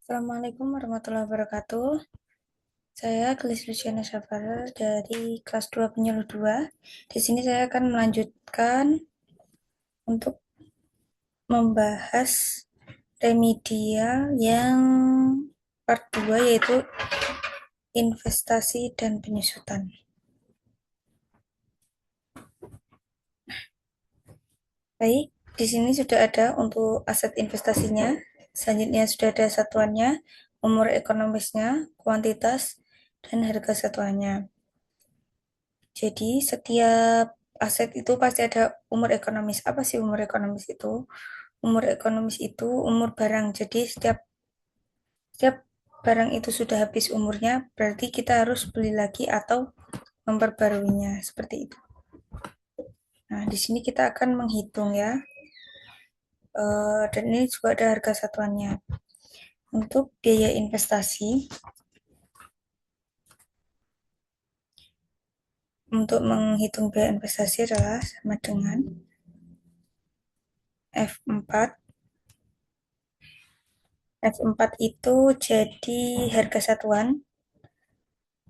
Assalamualaikum warahmatullahi wabarakatuh. Saya Gelis Luciana Syafara dari kelas 2 penyuluh 2. Di sini saya akan melanjutkan untuk membahas remedial yang part 2 yaitu investasi dan penyusutan. Baik, di sini sudah ada untuk aset investasinya. Selanjutnya sudah ada satuannya, umur ekonomisnya, kuantitas, dan harga satuannya. Jadi setiap aset itu pasti ada umur ekonomis. Apa sih umur ekonomis itu? Umur ekonomis itu umur barang. Jadi setiap barang itu sudah habis umurnya, berarti kita harus beli lagi atau memperbaruinya. Seperti itu. Nah, di sini kita akan menghitung ya. Dan ini juga ada harga satuannya. Untuk biaya investasi, untuk menghitung biaya investasi adalah sama dengan F4. F4 itu jadi harga satuan.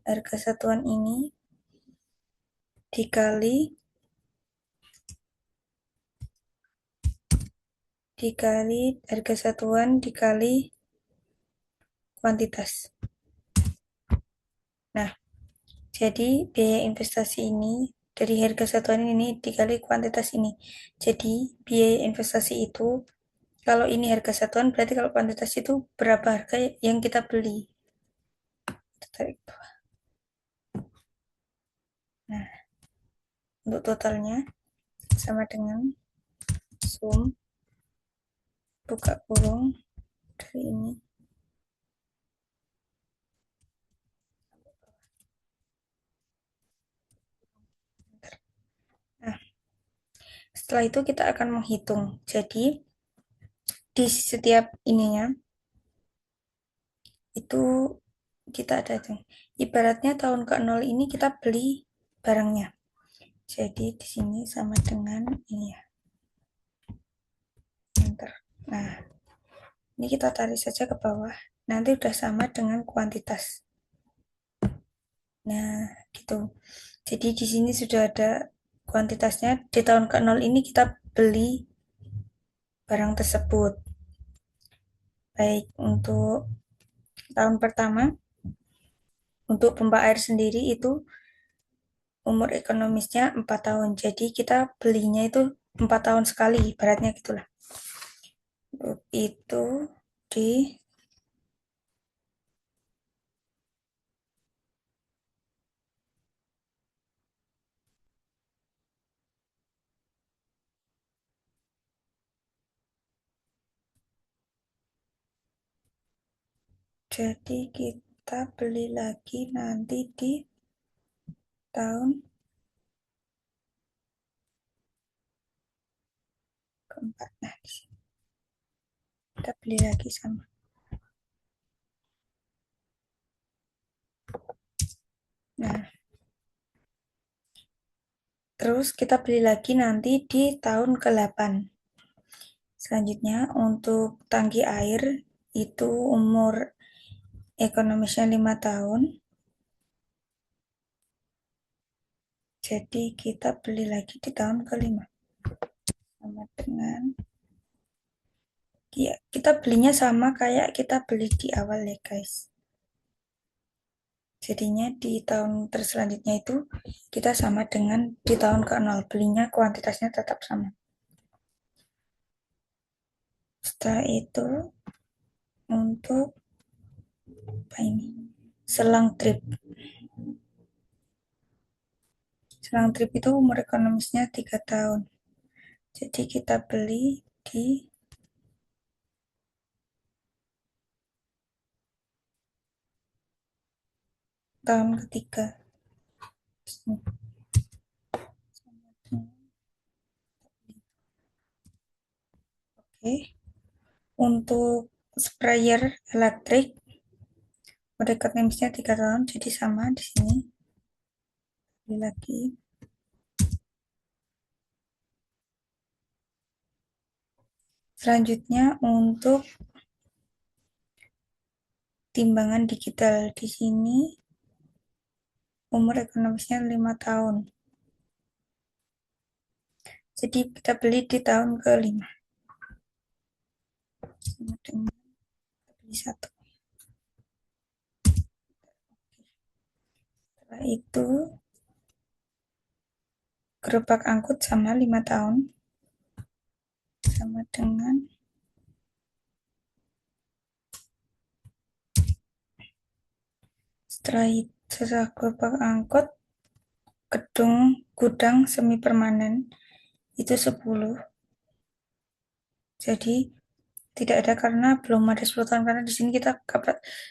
Harga satuan ini dikali harga satuan dikali kuantitas. Nah, jadi biaya investasi ini dari harga satuan ini dikali kuantitas ini. Jadi biaya investasi itu kalau ini harga satuan berarti kalau kuantitas itu berapa harga yang kita beli. Nah, untuk totalnya sama dengan sum buka kurung dari ini. Nah, setelah itu kita akan menghitung. Jadi di setiap ininya itu kita ada tuh. Ibaratnya tahun ke-0 ini kita beli barangnya. Jadi di sini sama dengan ini ya. Enter. Nah, ini kita tarik saja ke bawah. Nanti udah sama dengan kuantitas. Nah, gitu. Jadi di sini sudah ada kuantitasnya. Di tahun ke-0 ini kita beli barang tersebut. Baik untuk tahun pertama, untuk pompa air sendiri itu umur ekonomisnya 4 tahun. Jadi kita belinya itu 4 tahun sekali, ibaratnya gitulah. Itu di jadi kita beli lagi nanti di tahun keempat. Nah, di sini kita beli lagi sama. Nah, terus kita beli lagi nanti di tahun ke-8. Selanjutnya untuk tangki air itu umur ekonomisnya 5 tahun. Jadi kita beli lagi di tahun ke-5. Sama dengan ya, kita belinya sama kayak kita beli di awal ya guys. Jadinya di tahun terselanjutnya itu kita sama dengan di tahun ke-0. Belinya kuantitasnya tetap sama. Setelah itu untuk apa ini? Selang trip. Selang trip itu umur ekonomisnya 3 tahun. Jadi kita beli di tahun ketiga. Oke. Untuk sprayer elektrik udah ekonomisnya 3 tahun, jadi sama di sini. Beli lagi. Selanjutnya untuk timbangan digital. Di sini umur ekonomisnya 5 tahun. Jadi kita beli di tahun ke-5. Sama dengan beli satu. Setelah itu gerobak angkut sama 5 tahun. Sama dengan setelah gerobak angkut gedung gudang semi permanen itu 10. Jadi tidak ada karena belum ada 10 tahun karena di sini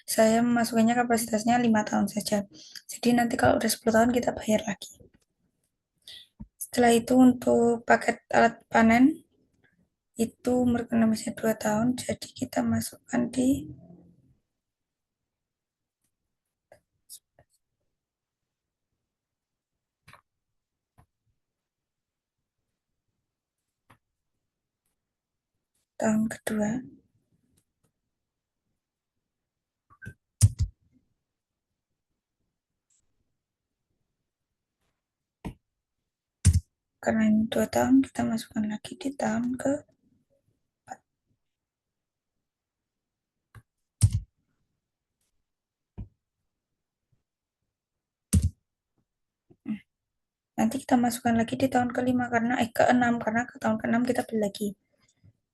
saya memasukkannya kapasitasnya 5 tahun saja. Jadi nanti kalau udah 10 tahun kita bayar lagi. Setelah itu untuk paket alat panen itu umur ekonomisnya 2 tahun, jadi kita masukkan di tahun kedua. Karena ini 2 tahun, kita masukkan lagi di tahun ke. Nanti kita masukkan lagi di tahun ke-5 karena ke-6 karena ke tahun ke-6 kita beli lagi.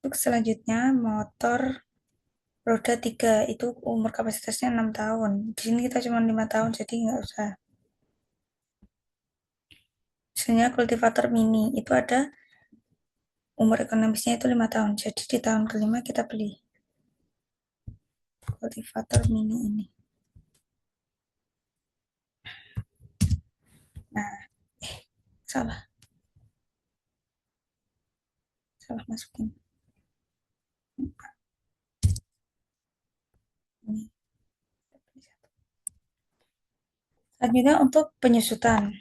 Untuk selanjutnya motor roda 3 itu umur kapasitasnya 6 tahun. Di sini kita cuma 5 tahun jadi nggak usah. Misalnya kultivator mini itu ada umur ekonomisnya itu 5 tahun. Jadi di tahun ke-5 kita beli kultivator mini ini. Nah, salah masukin. Ini. Selanjutnya untuk penyusutan.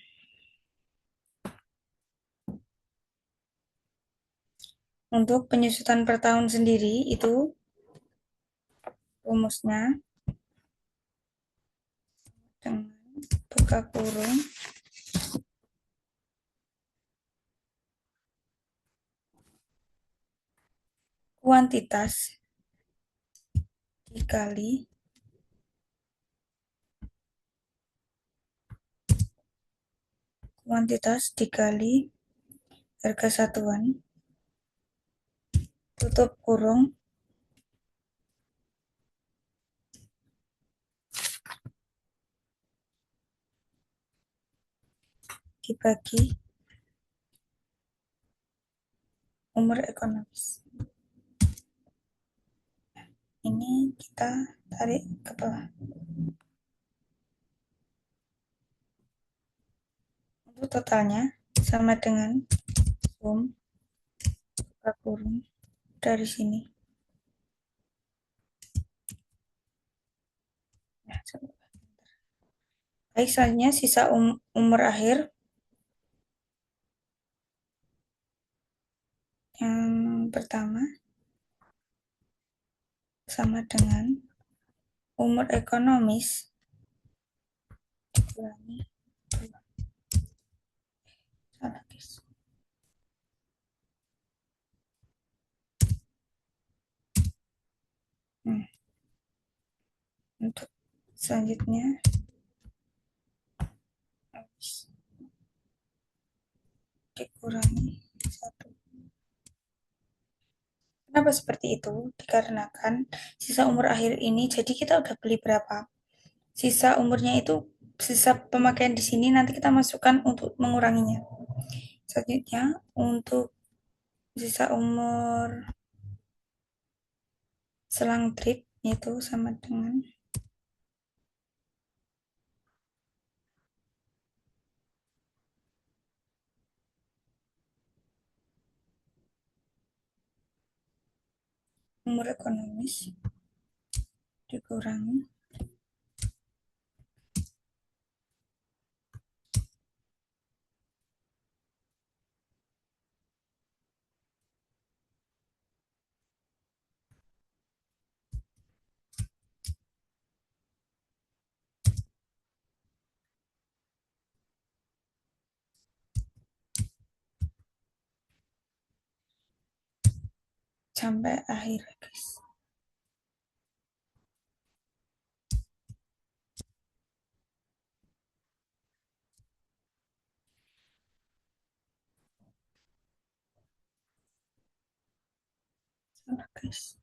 Untuk penyusutan per tahun sendiri itu rumusnya dengan buka kurung kuantitas dikali harga satuan tutup kurung dibagi umur ekonomis. Ini kita tarik ke bawah. Untuk totalnya sama dengan sum buka kurung dari sini. Nah, baik, selanjutnya sisa umur akhir yang pertama sama dengan umur ekonomis dikurangi 2. Salah, guys. Untuk selanjutnya dikurangi 1. Kenapa seperti itu? Dikarenakan sisa umur akhir ini, jadi kita udah beli berapa? Sisa umurnya itu, sisa pemakaian di sini nanti kita masukkan untuk menguranginya. Selanjutnya untuk sisa umur selang trip itu sama dengan umur ekonomis dikurangi sampai akhir guys. Salah guys.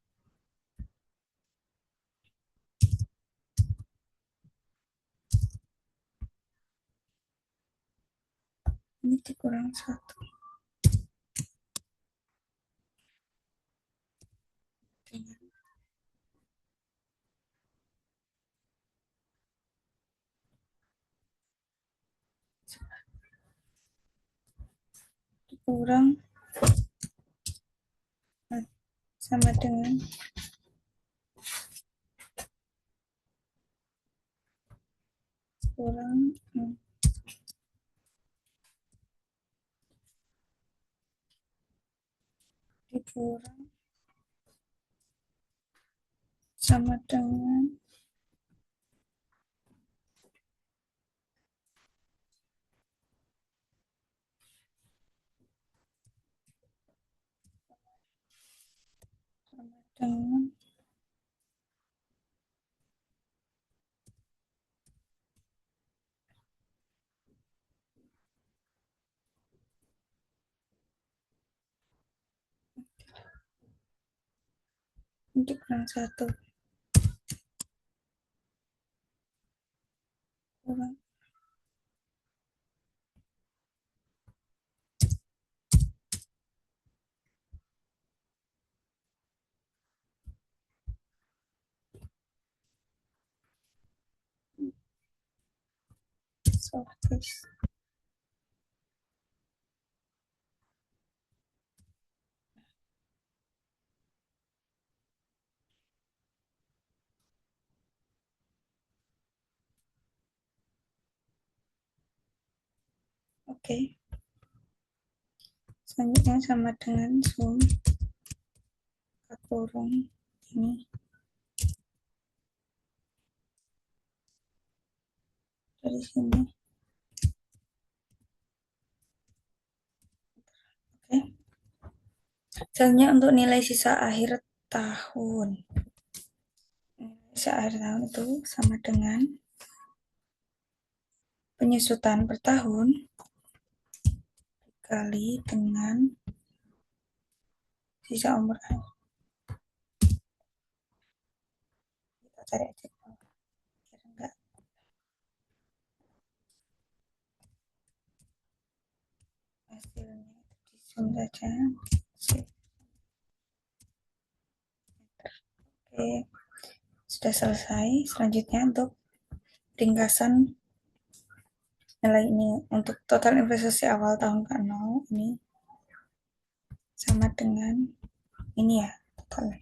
Ini dikurang satu dengan dikurang sama dengan kurang dikurang sama dengan sama dengan dikurang satu kurang salah guys. Oke, selanjutnya sama dengan sum kurung ini dari sini. Oke, selanjutnya untuk nilai sisa akhir tahun. Sisa akhir tahun itu sama dengan penyusutan per tahun kali dengan sisa umur akhir. Kita cari aja kira enggak hasilnya itu di zoom saja. Oke, sudah selesai. Selanjutnya untuk ringkasan nilai ini untuk total investasi awal tahun ke-0 ini sama dengan ini ya totalnya.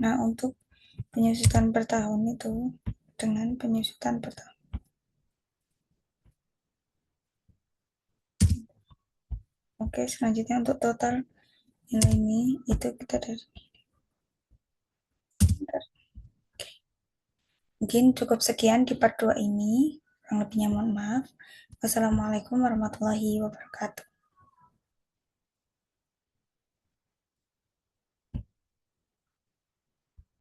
Nah, untuk penyusutan per tahun itu dengan penyusutan per tahun. Oke, selanjutnya untuk total nilai ini itu kita dari mungkin cukup sekian di part 2 ini. Kurang lebihnya mohon maaf. Wassalamualaikum warahmatullahi wabarakatuh.